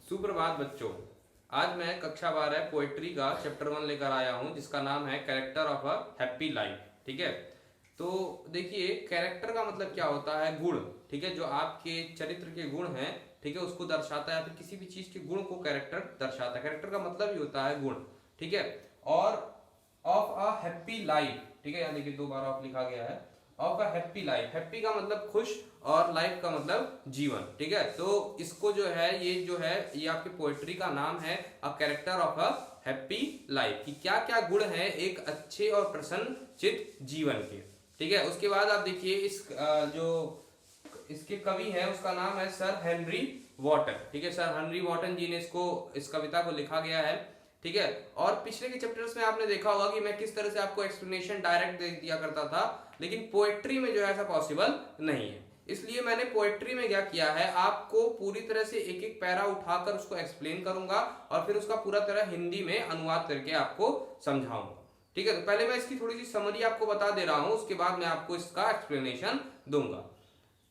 सुप्रभात बच्चों। आज मैं कक्षा 12 पोएट्री का चैप्टर 1 लेकर आया हूं जिसका नाम है character of a happy life. ठीक है, तो देखिए कैरेक्टर का मतलब क्या होता है, गुण। ठीक है, जो आपके चरित्र के गुण हैं, ठीक है, उसको दर्शाता है, या फिर किसी भी चीज के गुण को कैरेक्टर दर्शाता है। कैरेक्टर का मतलब ही होता है गुण। ठीक है, और ऑफ अ हैप्पी लाइफ, ठीक है, यहाँ देखिए 2 बार ऑफ लिखा गया है। Of a happy life, happy का मतलब खुश और लाइफ का मतलब जीवन। ठीक है, तो इसको जो है ये आपकी पोएट्री का नाम है a character of a happy life, कि क्या क्या गुण है एक अच्छे और प्रसन्नचित्त जीवन के। ठीक है, उसके बाद आप देखिए जो इसके कवि हैं उसका नाम है सर हेनरी वॉटन। ठीक है, सर हेनरी वॉटन जी ने इस कविता को लिखा गया है। ठीक है, और पिछले के चैप्टर्स में आपने देखा होगा कि मैं किस तरह से आपको एक्सप्लेनेशन डायरेक्ट दे दिया करता था, लेकिन पोएट्री में जो है ऐसा पॉसिबल नहीं है। इसलिए मैंने पोएट्री में क्या किया है, आपको पूरी तरह से एक एक पैरा उठाकर उसको एक्सप्लेन करूंगा और फिर उसका पूरा तरह हिंदी में अनुवाद करके आपको समझाऊंगा। ठीक है, तो पहले मैं इसकी थोड़ी सी समरी आपको बता दे रहा हूं, उसके बाद मैं आपको इसका एक्सप्लेनेशन दूंगा।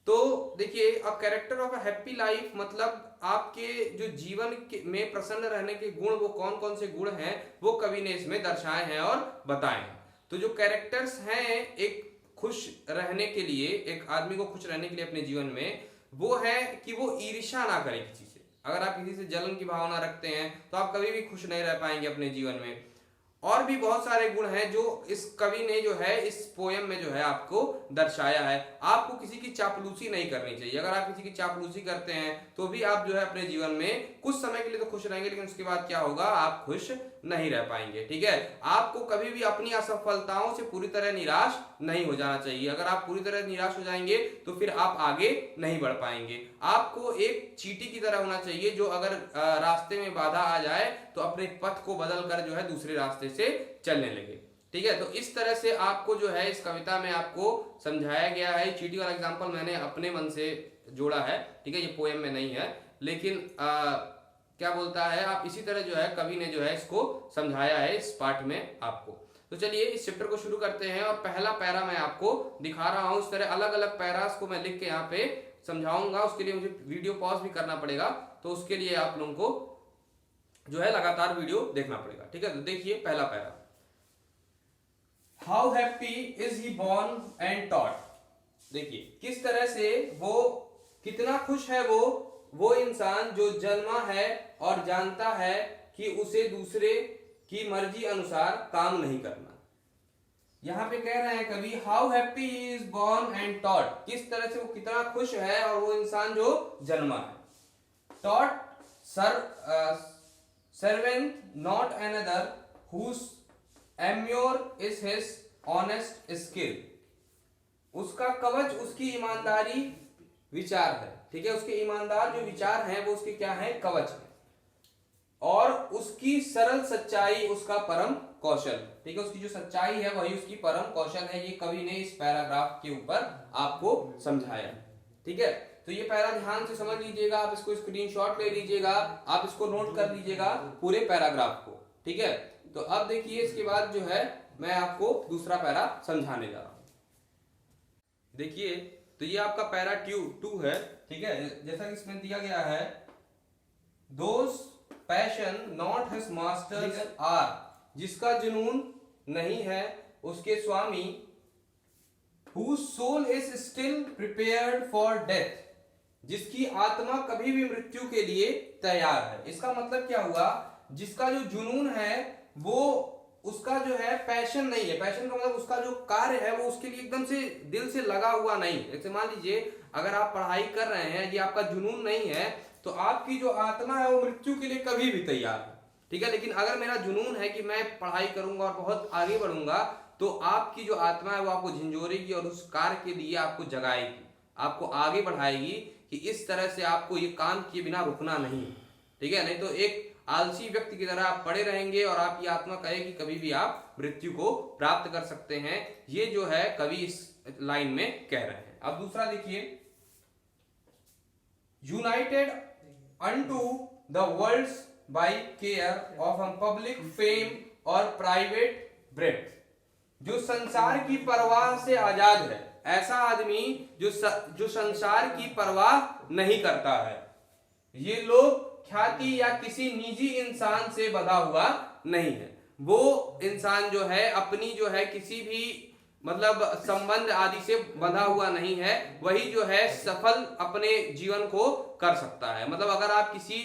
तो देखिए, a character of a happy life मतलब आपके जो जीवन में प्रसन्न रहने के गुण, वो कौन कौन से गुण हैं वो कवि ने इसमें दर्शाए हैं और बताए हैं। तो जो कैरेक्टर्स हैं एक खुश रहने के लिए, एक आदमी को खुश रहने के लिए अपने जीवन में, वो है कि वो ईर्ष्या ना करे किसी से। अगर आप किसी से जलन की भावना रखते हैं तो आप कभी भी खुश नहीं रह पाएंगे अपने जीवन में। और भी बहुत सारे गुण हैं जो इस कवि ने जो है इस पोयम में जो है आपको दर्शाया है। आपको किसी की चापलूसी नहीं करनी चाहिए। अगर आप किसी की चापलूसी करते हैं तो भी आप जो है अपने जीवन में कुछ समय के लिए तो खुश रहेंगे, लेकिन उसके बाद क्या होगा, आप खुश नहीं रह पाएंगे। ठीक है, आपको कभी भी अपनी असफलताओं से पूरी तरह निराश नहीं हो जाना चाहिए। अगर आप पूरी तरह निराश हो जाएंगे तो फिर आप आगे नहीं बढ़ पाएंगे। आपको एक चींटी की तरह होना चाहिए जो अगर रास्ते में बाधा आ जाए तो अपने पथ को बदल कर जो है दूसरे रास्ते से चलने लगे। ठीक है, तो इस तरह से आपको जो है इस कविता में आपको समझाया गया है। चींटी वाला एग्जांपल मैंने अपने मन से जोड़ा है। ठीक है, ये पोएम में नहीं है, लेकिन क्या बोलता है, आप इसी तरह जो है कवि ने जो है इसको समझाया है इस पाठ में आपको। तो चलिए इस चैप्टर को शुरू करते हैं, और पहला पैरा मैं आपको दिखा रहा हूं। इस तरह अलग अलग पैरास को मैं लिख के यहाँ पे समझाऊंगा। उसके लिए मुझे वीडियो पॉज भी करना पड़ेगा, तो उसके लिए आप लोगों को जो है लगातार वीडियो देखना पड़ेगा। ठीक है, तो देखिए पहला para, how happy is he born and taught. देखिए किस तरह से वो, कितना खुश है वो इंसान जो जन्मा है और जानता है कि उसे दूसरे की मर्जी अनुसार काम नहीं करना। यहां पे कह रहे हैं कवि, how happy is born and taught, किस तरह से वो कितना खुश है और वो इंसान जो जन्मा है। Taught servant not another whose amour is his honest skill। उसका कवच उसकी ईमानदारी विचार है। ठीक है, उसके ईमानदार जो विचार हैं वो उसके क्या है, कवच है। और उसकी सरल सच्चाई उसका परम कौशल। ठीक है, उसकी जो सच्चाई है वही उसकी परम कौशल है। ये कवि ने इस पैराग्राफ के ऊपर आपको समझाया। ठीक है, तो ये पैरा ध्यान से समझ लीजिएगा, आप इसको स्क्रीनशॉट ले लीजिएगा, आप इसको नोट कर लीजिएगा पूरे पैराग्राफ को। ठीक है, तो अब देखिए इसके बाद जो है मैं आपको दूसरा पैरा समझाने जा रहा हूं। देखिए, तो ये आपका पैरा 2 है। ठीक है, जैसा कि इसमें दिया गया है, those passion not his masters are, जिसका जुनून नहीं है उसके स्वामी, whose soul is still prepared for death, जिसकी आत्मा कभी भी मृत्यु के लिए तैयार है। इसका मतलब क्या हुआ, जिसका जो जुनून है वो, उसका जो है पैशन नहीं है। पैशन का मतलब उसका जो कार्य है वो उसके लिए एकदम से दिल से लगा हुआ नहीं। जैसे मान लीजिए अगर आप पढ़ाई कर रहे हैं, ये आपका जुनून नहीं है, तो आपकी जो आत्मा है वो मृत्यु के लिए कभी भी तैयार है। ठीक है, लेकिन अगर मेरा जुनून है कि मैं पढ़ाई करूंगा और बहुत आगे बढ़ूंगा, तो आपकी जो आत्मा है वो आपको झंझोरेगी और उस कार्य के लिए आपको जगाएगी, आपको आगे बढ़ाएगी कि इस तरह से आपको ये काम किए बिना रुकना नहीं। ठीक है, नहीं तो एक आलसी व्यक्ति की तरह आप पड़े रहेंगे और आपकी आत्मा कहेगी कभी भी आप मृत्यु को प्राप्त कर सकते हैं। ये जो है कवि इस लाइन में कह रहे हैं। अब दूसरा देखिए, united unto the worlds by care of a public fame और प्राइवेट ब्रेथ, जो संसार की परवाह से आजाद है। ऐसा आदमी जो संसार की परवाह नहीं करता है। ये लोग ख्याति या किसी निजी इंसान से बंधा हुआ नहीं है। वो इंसान जो है अपनी जो है किसी भी मतलब संबंध आदि से बंधा हुआ नहीं है, वही जो है सफल अपने जीवन को कर सकता है। मतलब अगर आप किसी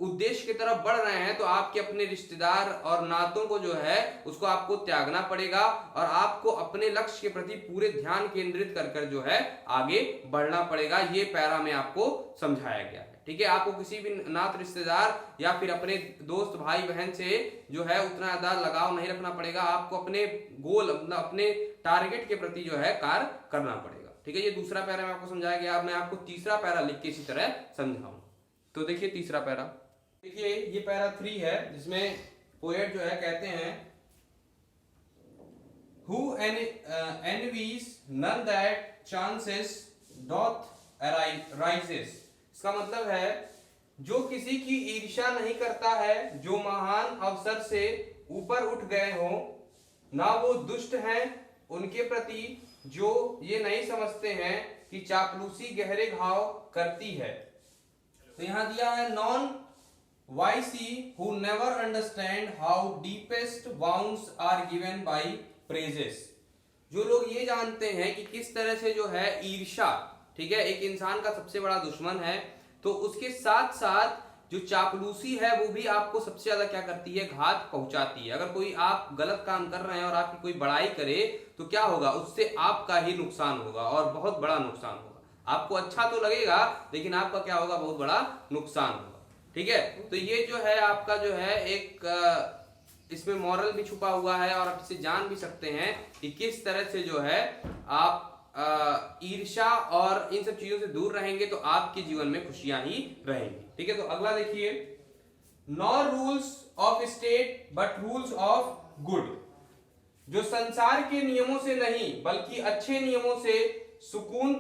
उद्देश्य की तरफ बढ़ रहे हैं तो आपके अपने रिश्तेदार और नातों को जो है उसको आपको त्यागना पड़ेगा और आपको अपने लक्ष्य के प्रति पूरे ध्यान केंद्रित कर कर जो है आगे बढ़ना पड़ेगा। ये पैरा में आपको समझाया गया है। ठीक है, आपको किसी भी नात रिश्तेदार या फिर अपने दोस्त भाई बहन से जो है उतना ज्यादा लगाव नहीं रखना पड़ेगा। आपको अपने गोल अपने टारगेट के प्रति जो है कार्य करना पड़ेगा। ठीक है, ये दूसरा पैरा में आपको समझाया गया। अब मैं आपको तीसरा पैरा लिख के इसी तरह समझाऊं। तो देखिए तीसरा पैरा, देखिए ये पैरा 3 है जिसमें पोएट जो है कहते हैं who envies none that chances doth rises। इसका मतलब है जो किसी की ईर्ष्या नहीं करता है, जो महान अवसर से ऊपर उठ गए हो, ना वो दुष्ट हैं उनके प्रति जो ये नहीं समझते हैं कि चापलूसी गहरे घाव करती है। तो यहां दिया है non वाइसी who never understand how deepest wounds are given by praises। जो लोग ये जानते हैं कि किस तरह से जो है ईर्ष्या, ठीक है, एक इंसान का सबसे बड़ा दुश्मन है, तो उसके साथ साथ जो चापलूसी है वो भी आपको सबसे ज्यादा क्या करती है, घात पहुंचाती है। अगर कोई आप गलत काम कर रहे हैं और आपकी कोई बड़ाई करे तो क्या होगा, उससे आपका ही नुकसान होगा और बहुत बड़ा नुकसान होगा। आपको अच्छा तो लगेगा लेकिन आपका क्या होगा, बहुत बड़ा नुकसान होगा। ठीक है, तो ये जो है आपका जो है एक इसमें मॉरल भी छुपा हुआ है और आप इसे जान भी सकते हैं कि किस तरह से जो है आप ईर्ष्या और इन सब चीजों से दूर रहेंगे तो आपके जीवन में खुशियां ही रहेंगी। ठीक है, तो अगला देखिए, not rules of state but rules of good. जो संसार के नियमों से नहीं बल्कि अच्छे नियमों से सुकून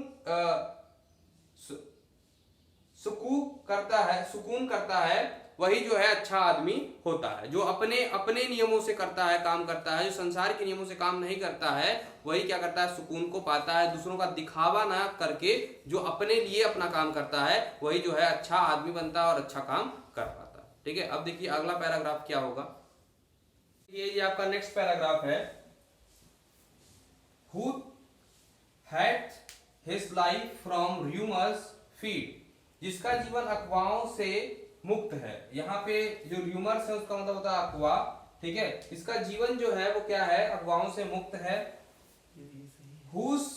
करता है वही जो है अच्छा आदमी होता है। जो अपने अपने नियमों से करता है, काम करता है, जो संसार के नियमों से काम नहीं करता है वही क्या करता है, सुकून को पाता है। दूसरों का दिखावा ना करके जो अपने लिए अपना काम करता है वही जो है अच्छा आदमी बनता है और अच्छा काम कर पाता है। ठीक है, अब देखिए अगला पैराग्राफ क्या होगा। ये आपका नेक्स्ट पैराग्राफ है, who hath his life from rumours feed. जिसका जीवन अफवाहों से मुक्त है। यहाँ पे जो र्यूमर्स है उसका मतलब होता है अफवाह। ठीक है, इसका जीवन जो है वो क्या है, अफवाहों से मुक्त है। Whose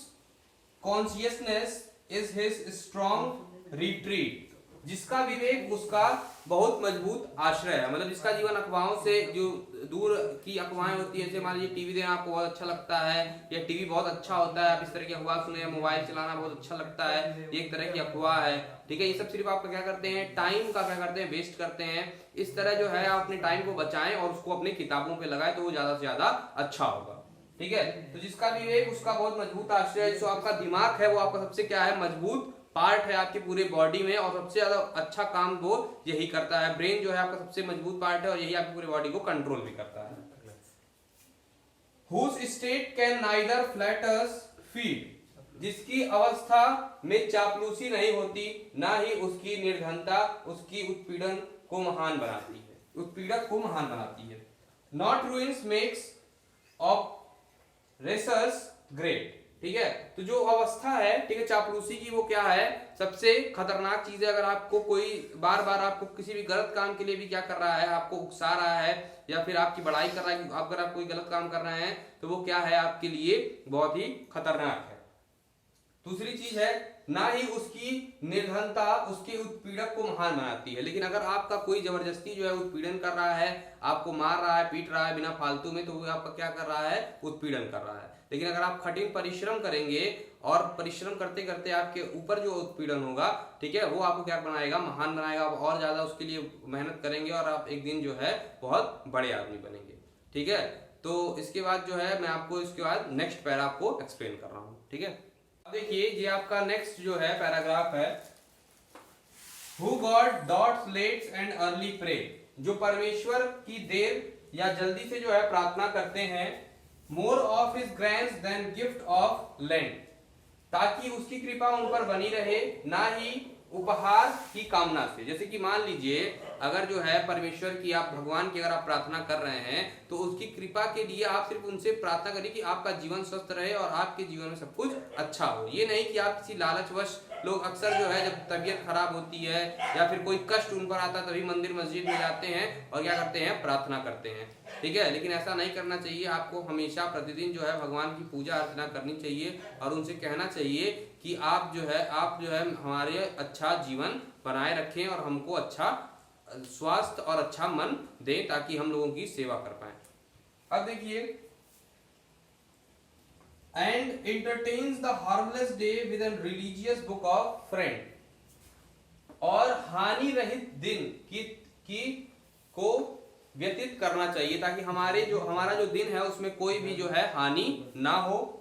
consciousness is his strong retreat। जिसका विवेक उसका बहुत मजबूत आश्रय है। मतलब जिसका जीवन अफवाहों से जो दूर की अफवाहें होती है, जैसे मान लीजिए टीवी देखना आपको बहुत अच्छा लगता है या टीवी बहुत अच्छा होता है, आप इस तरह की अफवाह सुने, मोबाइल चलाना बहुत अच्छा लगता है, ये एक तरह की अफवाह है। ठीक है, ये सब सिर्फ आपका क्या करते हैं, टाइम का क्या करते हैं, वेस्ट करते हैं। इस तरह जो है आप अपने टाइम को बचाएं और उसको अपनी किताबों पे लगाएं तो वो ज्यादा से ज्यादा अच्छा होगा। ठीक है, तो जिसका विवेक उसका बहुत मजबूत आश्रय है। जो आपका दिमाग है वो आपका सबसे क्या है, मजबूत पार्ट है आपकी पूरे बॉडी में और सबसे ज्यादा अच्छा काम वो यही करता है। ब्रेन जो है आपका सबसे मजबूत पार्ट है और यही आपकी पूरी बॉडी को कंट्रोल भी करता है। Whose state can neither flatters feed। जिसकी अवस्था में चापलूसी नहीं होती, ना ही उसकी निर्धनता उसकी उत्पीड़न को महान बनाती है, उत्पीड़क को महान बनाती है। Not ruins makes oppressors great। ठीक है, तो जो अवस्था है, ठीक है, चापलूसी की, वो क्या है, सबसे खतरनाक चीज है। अगर आपको कोई बार बार आपको किसी भी गलत काम के लिए भी क्या कर रहा है, आपको उकसा रहा है या फिर आपकी बड़ाई कर रहा है, अगर आप कोई गलत काम कर रहे हैं तो वो क्या है, आपके लिए बहुत ही खतरनाक है। दूसरी चीज है, ना ही उसकी निर्धनता उसके उत्पीड़क को महान बनाती है। लेकिन अगर आपका कोई जबरदस्ती जो है उत्पीड़न कर रहा है, आपको मार रहा है, पीट रहा है बिना फालतू में, तो वो आपका क्या कर रहा है, उत्पीड़न कर रहा है। लेकिन अगर आप कठिन परिश्रम करेंगे और परिश्रम करते करते आपके ऊपर जो उत्पीड़न होगा, ठीक है, वो आपको क्या बनाएगा, महान बनाएगा। आप और ज्यादा उसके लिए मेहनत करेंगे और आप एक दिन जो है बहुत बड़े आदमी बनेंगे। ठीक है, तो इसके बाद जो है मैं आपको इसके बाद नेक्स्ट पैरा आपको एक्सप्लेन कर रहा हूँ। ठीक है, अब देखिए ये आपका नेक्स्ट जो है पैराग्राफ है, Who God dots lates and early pray। जो परमेश्वर की देर या जल्दी से जो है प्रार्थना करते हैं, More of his grants than gift of lent। ताकि उसकी कृपा उन पर बनी रहे, ना ही उपहार की कामना से। जैसे कि मान लीजिए अगर जो है परमेश्वर की, आप भगवान की अगर आप प्रार्थना कर रहे हैं तो उसकी कृपा के लिए आप सिर्फ उनसे प्रार्थना करिए कि आपका जीवन स्वस्थ रहे और आपके जीवन में सब कुछ अच्छा हो। ये नहीं कि आप किसी लालचवश, लोग अक्सर जो है जब तबीयत खराब होती है या फिर कोई कष्ट उन पर आता है तभी मंदिर मस्जिद में जाते हैं और क्या करते हैं, प्रार्थना करते हैं, ठीक है। लेकिन ऐसा नहीं करना चाहिए। आपको हमेशा प्रतिदिन जो है भगवान की पूजा अर्चना करनी चाहिए और उनसे कहना चाहिए कि आप जो है हमारे अच्छा जीवन बनाए रखें और हमको अच्छा स्वास्थ्य और अच्छा मन दें ताकि हम लोगों की सेवा कर पाए। अब देखिए, and entertains the harmless day with an religious book of friend, और हानि रहित दिन की को व्यतीत करना चाहिए ताकि हमारा जो दिन है उसमें कोई भी जो है हानि ना हो,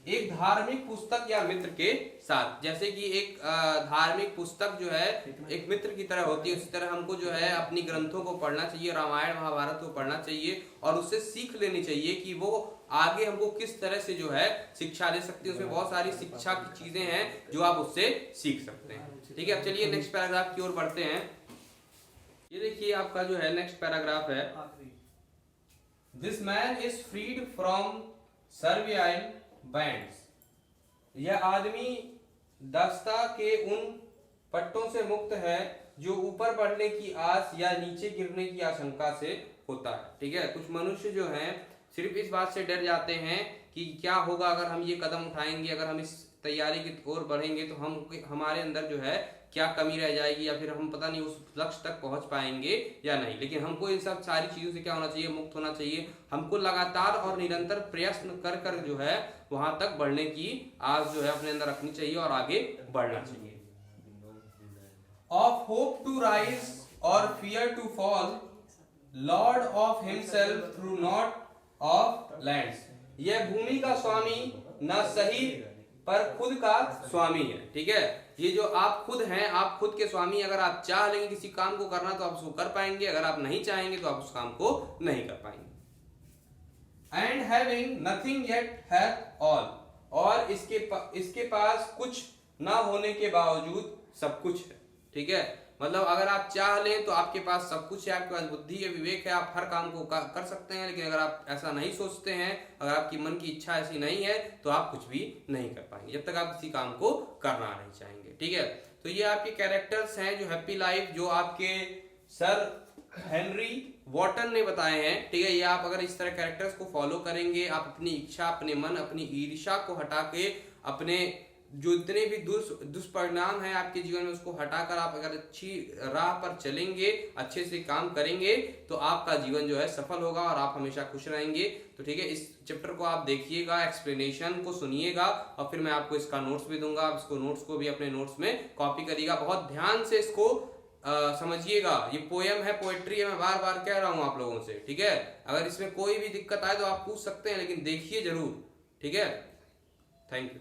एक धार्मिक पुस्तक या मित्र के साथ। जैसे कि एक धार्मिक पुस्तक जो है एक मित्र की तरह होती है, उसी तरह हमको जो है अपनी ग्रंथों को पढ़ना चाहिए, रामायण महाभारत को पढ़ना चाहिए और उससे सीख लेनी चाहिए कि वो आगे हमको किस तरह से जो है शिक्षा दे सकती है। उसमें बहुत सारी शिक्षा की चीजें हैं जो आप उससे सीख सकते हैं, ठीक है। अब चलिए नेक्स्ट पैराग्राफ की ओर बढ़ते हैं। ये देखिए आपका जो है नेक्स्ट पैराग्राफ है, this man is freed from servile bands, यह आदमी दास्ता के उन पट्टों से मुक्त है जो ऊपर बढ़ने की आस या नीचे गिरने की आशंका से होता है, ठीक है। कुछ मनुष्य जो हैं सिर्फ इस बात से डर जाते हैं कि क्या होगा अगर हम ये कदम उठाएंगे, अगर हम इस तैयारी की ओर बढ़ेंगे तो हमारे अंदर जो है क्या कमी रह जाएगी या फिर हम पता नहीं उस लक्ष्य तक पहुंच पाएंगे या नहीं। लेकिन हमको इन सब सारी चीजों से क्या होना चाहिए, मुक्त होना चाहिए। हमको लगातार और निरंतर प्रयत्न कर कर जो है वहां तक बढ़ने की आस जो है अपने अंदर रखनी चाहिए और आगे बढ़ना चाहिए। ऑफ होप टू राइज और fear to fall, lord of himself through not of lands, यह भूमि का स्वामी न सही पर खुद का स्वामी है, ठीक है। ये जो आप खुद हैं, आप खुद के स्वामी। अगर आप चाह लेंगे किसी काम को करना तो आप उसको कर पाएंगे, अगर आप नहीं चाहेंगे तो आप उस काम को नहीं कर पाएंगे। And having nothing yet hath all, और इसके पास कुछ ना होने के बावजूद सब कुछ है, ठीक है। मतलब अगर आप चाह लें तो आपके पास सब कुछ है, आपके पास बुद्धि है, विवेक है, आप हर काम को कर सकते हैं। लेकिन अगर आप ऐसा नहीं सोचते हैं, अगर आपकी मन की इच्छा ऐसी नहीं है तो आप कुछ भी नहीं कर पाएंगे जब तक आप किसी काम को करना नहीं चाहेंगे, ठीक है। तो ये आपके कैरेक्टर्स हैं जो हैप्पी लाइफ, जो आपके सर हेनरी वॉटन ने बताए हैं, ठीक है। ये आप अगर इस तरह कैरेक्टर्स को फॉलो करेंगे, आप अपनी इच्छा, अपने मन, अपनी ईर्ष्या को हटा के अपने जो इतने भी दुष्परिणाम है आपके जीवन में उसको हटाकर आप अगर अच्छी राह पर चलेंगे, अच्छे से काम करेंगे तो आपका जीवन जो है सफल होगा और आप हमेशा खुश रहेंगे। तो ठीक है, इस चैप्टर को आप देखिएगा, एक्सप्लेनेशन को सुनिएगा और फिर मैं आपको इसका नोट्स भी दूंगा। आप इसको नोट्स को भी अपने नोट्स में कॉपी करिएगा, बहुत ध्यान से इसको समझिएगा। ये पोयम है, पोएट्री है, मैं बार बार कह रहा हूं आप लोगों से, ठीक है। अगर इसमें कोई भी दिक्कत आए तो आप पूछ सकते हैं, लेकिन देखिए जरूर, ठीक है। Thank you.